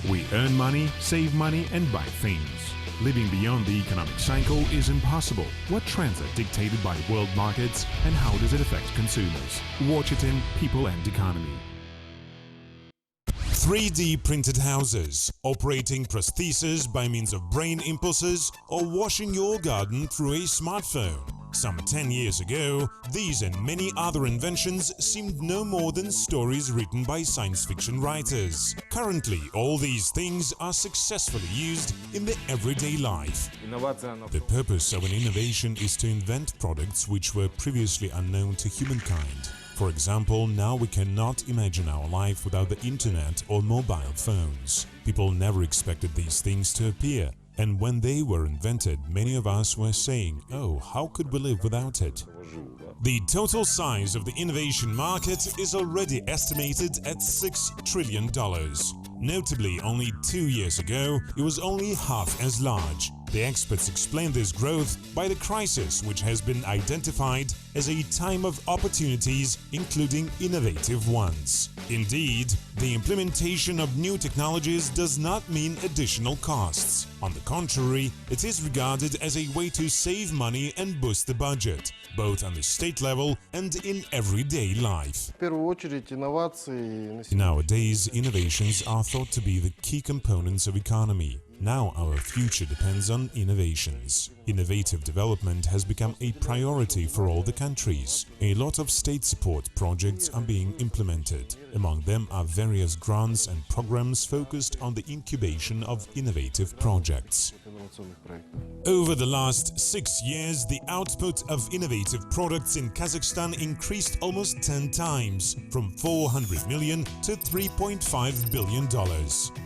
We earn money, save money, and buy things. Living beyond the economic cycle is impossible. What trends are dictated by world markets and how does it affect consumers? Watch it in People and Economy. 3D printed houses, operating prostheses by means of brain impulses, or washing your garden through a smartphone. Some 10 years ago, these and many other inventions seemed no more than stories written by science fiction writers. Currently, all these things are successfully used in the everyday life. The purpose of an innovation is to invent products which were previously unknown to humankind. For example, now we cannot imagine our life without the internet or mobile phones. People never expected these things to appear. And when they were invented, many of us were saying, "Oh, how could we live without it?" The total size of the innovation market is already estimated at $6 trillion. Notably, only 2 years ago, it was only half as large. The experts explain this growth by the crisis, which has been identified as a time of opportunities, including innovative ones. Indeed, the implementation of new technologies does not mean additional costs. On the contrary, it is regarded as a way to save money and boost the budget, both on the state level and in everyday life. Nowadays, innovations are thought to be the key components of economy. Now our future depends on innovations. Innovative development has become a priority for all the countries. A lot of state support projects are being implemented. Among them are various grants and programs focused on the incubation of innovative projects. Over the last 6 years, the output of innovative products in Kazakhstan increased almost 10 times, from 400 million to $3.5 billion.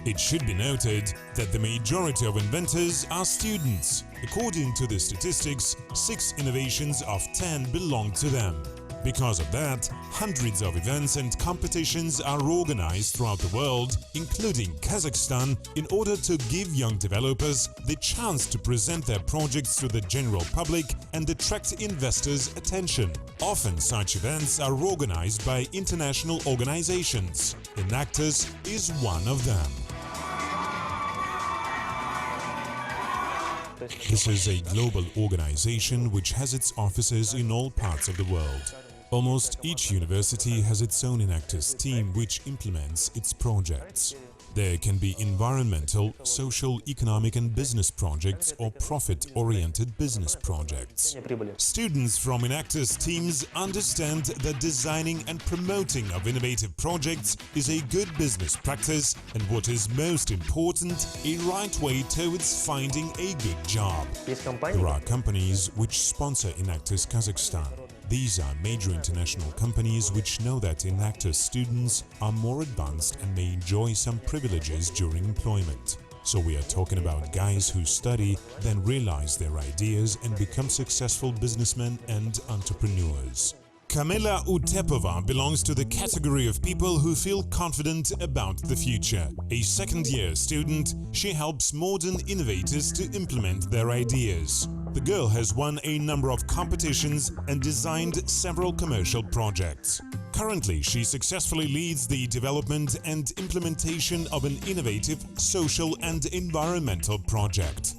It should be noted that the majority of inventors are students. According to the statistics, 6 innovations of 10 belong to them. Because of that, hundreds of events and competitions are organized throughout the world, including Kazakhstan, in order to give young developers the chance to present their projects to the general public and attract investors' attention. Often such events are organized by international organizations. Inactus is one of them. This is a global organization which has its offices in all parts of the world. Almost each university has its own Inactus team which implements its projects. There can be environmental, social, economic and business projects or profit-oriented business projects. Students from Inactus teams understand that designing and promoting of innovative projects is a good business practice and, what is most important, a right way towards finding a good job. There are companies which sponsor Inactus Kazakhstan. These are major international companies which know that Inactus students are more advanced and may enjoy some privileges during employment. So we are talking about guys who study, then realize their ideas and become successful businessmen and entrepreneurs. Kamila Utepova belongs to the category of people who feel confident about the future. A second-year student, she helps modern innovators to implement their ideas. The girl has won a number of competitions and designed several commercial projects. Currently, she successfully leads the development and implementation of an innovative social and environmental project.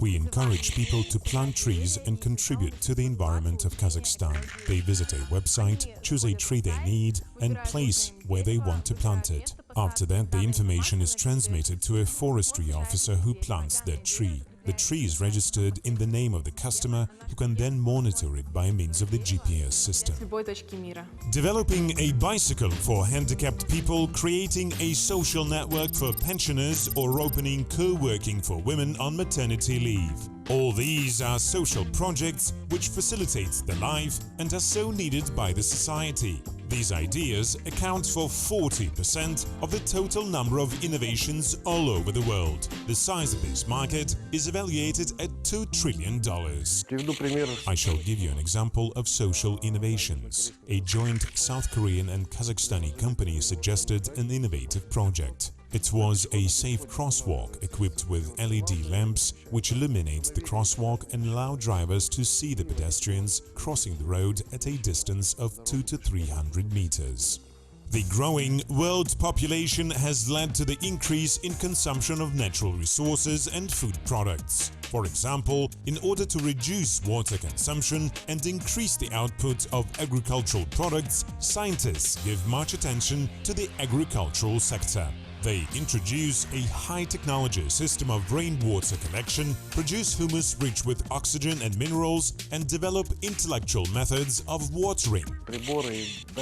We encourage people to plant trees and contribute to the environment of Kazakhstan. They visit a website, choose a tree they need, and place where they want to plant it. After that, the information is transmitted to a forestry officer who plants that tree. The tree is registered in the name of the customer, who can then monitor it by means of the GPS system. Developing a bicycle for handicapped people, creating a social network for pensioners, or opening co-working for women on maternity leave. All these are social projects which facilitate the life and are so needed by the society. These ideas account for 40% of the total number of innovations all over the world. The size of this market is evaluated at $2 trillion. I shall give you an example of social innovations. A joint South Korean and Kazakhstani company suggested an innovative project. It was a safe crosswalk equipped with LED lamps which illuminate the crosswalk and allow drivers to see the pedestrians crossing the road at a distance of 200 to 300 meters. The growing world population has led to the increase in consumption of natural resources and food products. For example, in order to reduce water consumption and increase the output of agricultural products, scientists give much attention to the agricultural sector. They introduce a high-technology system of rainwater collection, produce humus rich with oxygen and minerals, and develop intellectual methods of watering.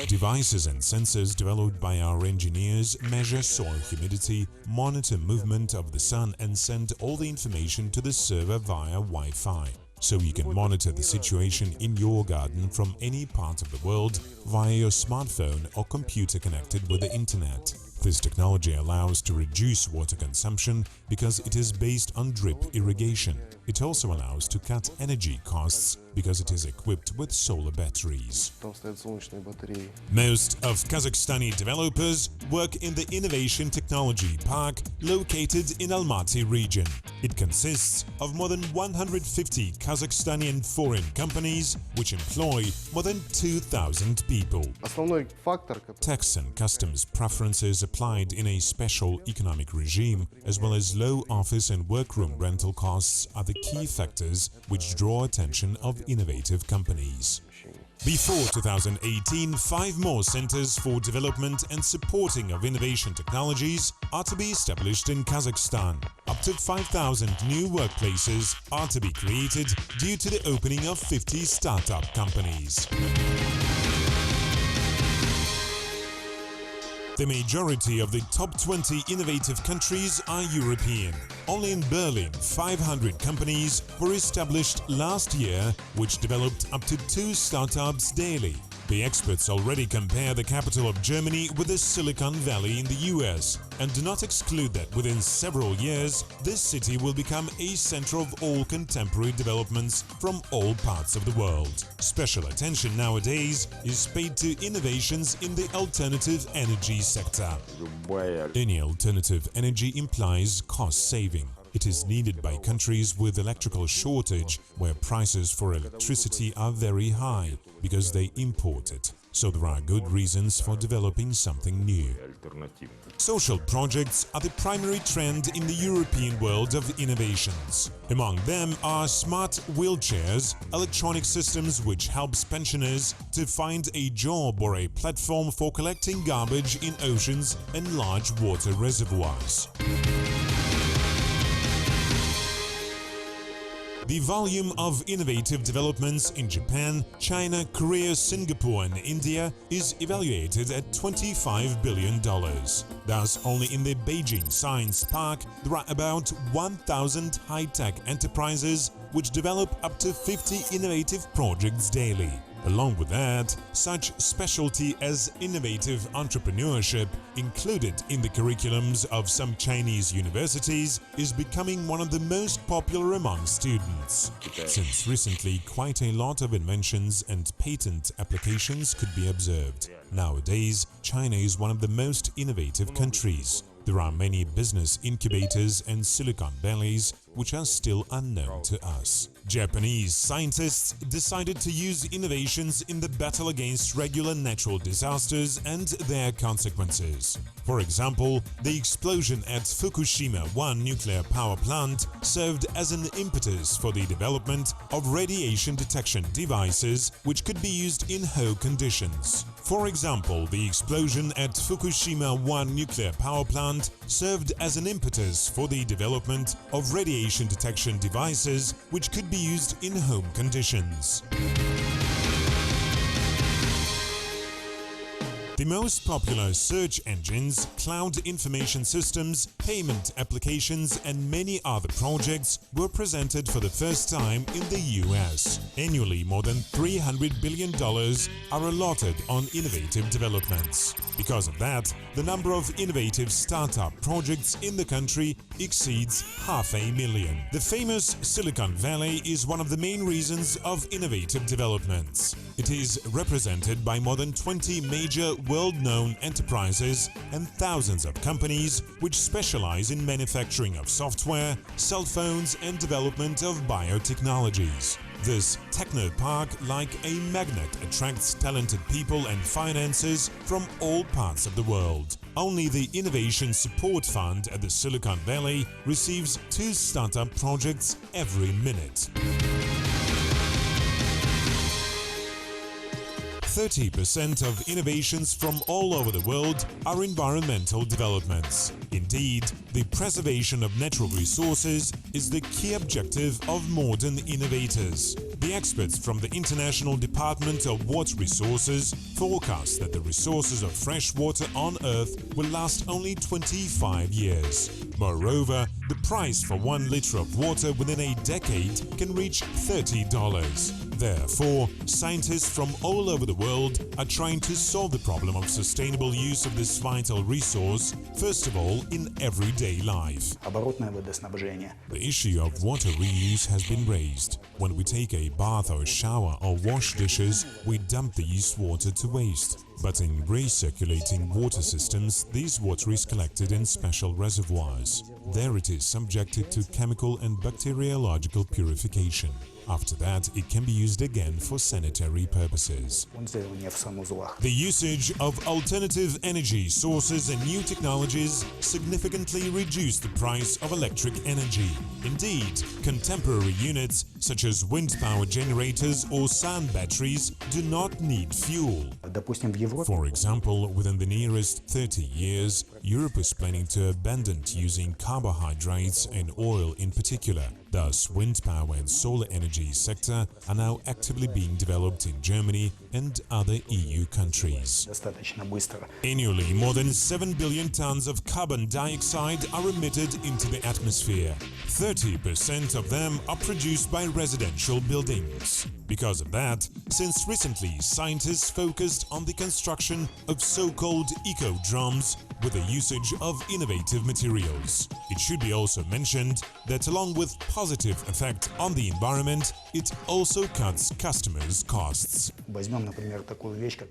Devices and sensors developed by our engineers measure soil humidity, monitor movement of the sun, and send all the information to the server via Wi-Fi. So you can monitor the situation in your garden from any part of the world via your smartphone or computer connected with the internet. This technology allows to reduce water consumption because it is based on drip irrigation. It also allows to cut energy costs because it is equipped with solar batteries. Most of Kazakhstani developers work in the Innovation Technology Park located in Almaty region. It consists of more than 150 Kazakhstani and foreign companies which employ more than 2,000 people. Tax and customs preferences applied in a special economic regime, as well as low office and workroom rental costs, are the key factors which draw attention of innovative companies. Before 2018, 5 more centers for development and supporting of innovation technologies are to be established in Kazakhstan. Up to 5,000 new workplaces are to be created due to the opening of 50 startup companies. The majority of the top 20 innovative countries are European. Only in Berlin, 500 companies were established last year, which developed up to 2 startups daily. The experts already compare the capital of Germany with the Silicon Valley in the US and do not exclude that within several years this city will become a center of all contemporary developments from all parts of the world. Special attention nowadays is paid to innovations in the alternative energy sector. Any alternative energy implies cost saving. It is needed by countries with electrical shortage, where prices for electricity are very high because they import it. So there are good reasons for developing something new. Social projects are the primary trend in the European world of innovations. Among them are smart wheelchairs, electronic systems which helps pensioners to find a job, or a platform for collecting garbage in oceans and large water reservoirs. The volume of innovative developments in Japan, China, Korea, Singapore and India is evaluated at $25 billion. Thus, only in the Beijing Science Park there are about 1,000 high-tech enterprises which develop up to 50 innovative projects daily. Along with that, such specialty as innovative entrepreneurship, included in the curriculums of some Chinese universities, is becoming one of the most popular among students. Since recently, quite a lot of inventions and patent applications could be observed. Nowadays, China is one of the most innovative countries. There are many business incubators and Silicon Valleys which are still unknown to us. Japanese scientists decided to use innovations in the battle against regular natural disasters and their consequences. For example, the explosion at Fukushima 1 nuclear power plant served as an impetus for the development of radiation detection devices which could be used in home conditions. For example, the explosion at Fukushima 1 nuclear power plant served as an impetus for the development of radiation detection devices which could be used in home conditions. The most popular search engines, cloud information systems, payment applications and many other projects were presented for the first time in the US. Annually, more than $300 billion are allotted on innovative developments. Because of that, the number of innovative startup projects in the country exceeds 500,000. The famous Silicon Valley is one of the main reasons of innovative developments. It is represented by more than 20 major world-known enterprises and thousands of companies which specialize in manufacturing of software, cell phones and development of biotechnologies. This techno park, like a magnet, attracts talented people and finances from all parts of the world. Only the Innovation Support Fund at the Silicon Valley receives 2 startup projects every minute. 30% of innovations from all over the world are environmental developments. Indeed, the preservation of natural resources is the key objective of modern innovators. The experts from the International Department of Water Resources forecast that the resources of fresh water on Earth will last only 25 years. Moreover, the price for 1 liter of water within a decade can reach $30. Therefore, scientists from all over the world are trying to solve the problem of sustainable use of this vital resource, first of all, in everyday life. The issue of water reuse has been raised. When we take a bath or shower or wash dishes, we dump the used water to waste. But in recirculating water systems, this water is collected in special reservoirs. There it is subjected to chemical and bacteriological purification. After that, it can be used again for sanitary purposes. The usage of alternative energy sources and new technologies significantly reduce the price of electric energy. Indeed, contemporary units such as wind power generators or sun batteries do not need fuel. For example, within the nearest 30 years, Europe is planning to abandon using carbohydrates and oil in particular. Thus, wind power and solar energy sector are now actively being developed in Germany and other EU countries. Annually, more than 7 billion tons of carbon dioxide are emitted into the atmosphere. 30% of them are produced by residential buildings. Because of that, since recently, scientists focused on the construction of so-called eco-drums with the usage of innovative materials. It should be also mentioned that along with positive effect on the environment, it also cuts customers' costs.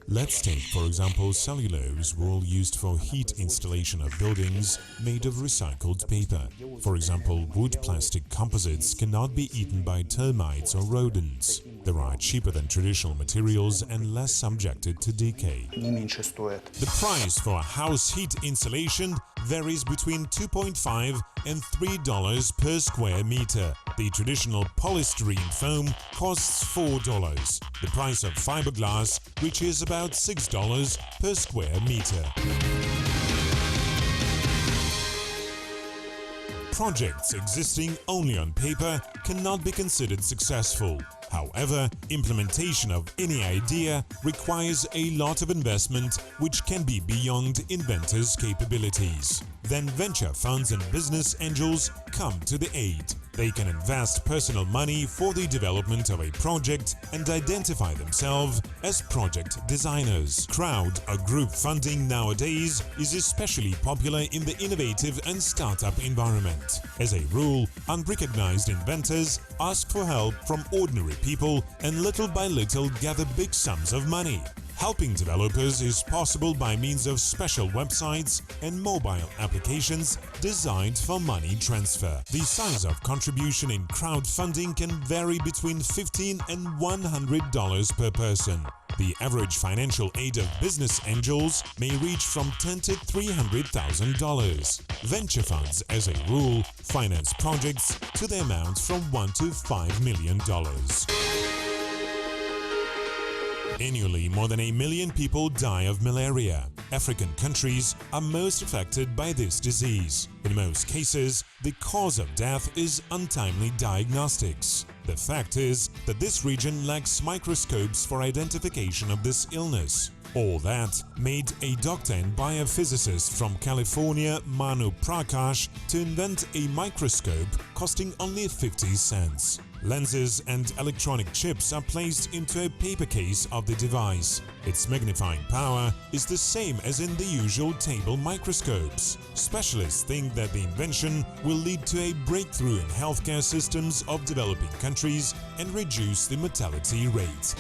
Let's take, for example, cellulose wool used for heat installation of buildings made of recycled paper. For example, wood plastic composites cannot be eaten by termites or rodents. They are cheaper than traditional materials and less subjected to decay. The price for a house heat insulation varies between $2.5 and $3 per square meter. The traditional polystyrene foam costs $4. The price of fiberglass reaches about $6 per square meter. Projects existing only on paper cannot be considered successful. However, implementation of any idea requires a lot of investment which can be beyond inventors' capabilities. Then venture funds and business angels come to the aid. They can invest personal money for the development of a project and identify themselves as project designers. Crowd or group funding nowadays is especially popular in the innovative and startup environment. As a rule, unrecognized inventors ask for help from ordinary people and little by little gather big sums of money. Helping developers is possible by means of special websites and mobile applications designed for money transfer. The size of contribution in crowdfunding can vary between $15 and $100 per person. The average financial aid of business angels may reach from $10,000 to $300,000. Venture funds, as a rule, finance projects to the amount from $1 to $5 million. Annually, more than 1 million people die of malaria. African countries are most affected by this disease. In most cases, the cause of death is untimely diagnostics. The fact is that this region lacks microscopes for identification of this illness. All that made a doctor and biophysicist from California, Manu Prakash, to invent a microscope costing only 50 cents. Lenses and electronic chips are placed into a paper case of the device. Its magnifying power is the same as in the usual table microscopes. Specialists think that the invention will lead to a breakthrough in healthcare systems of developing countries and reduce the mortality rate.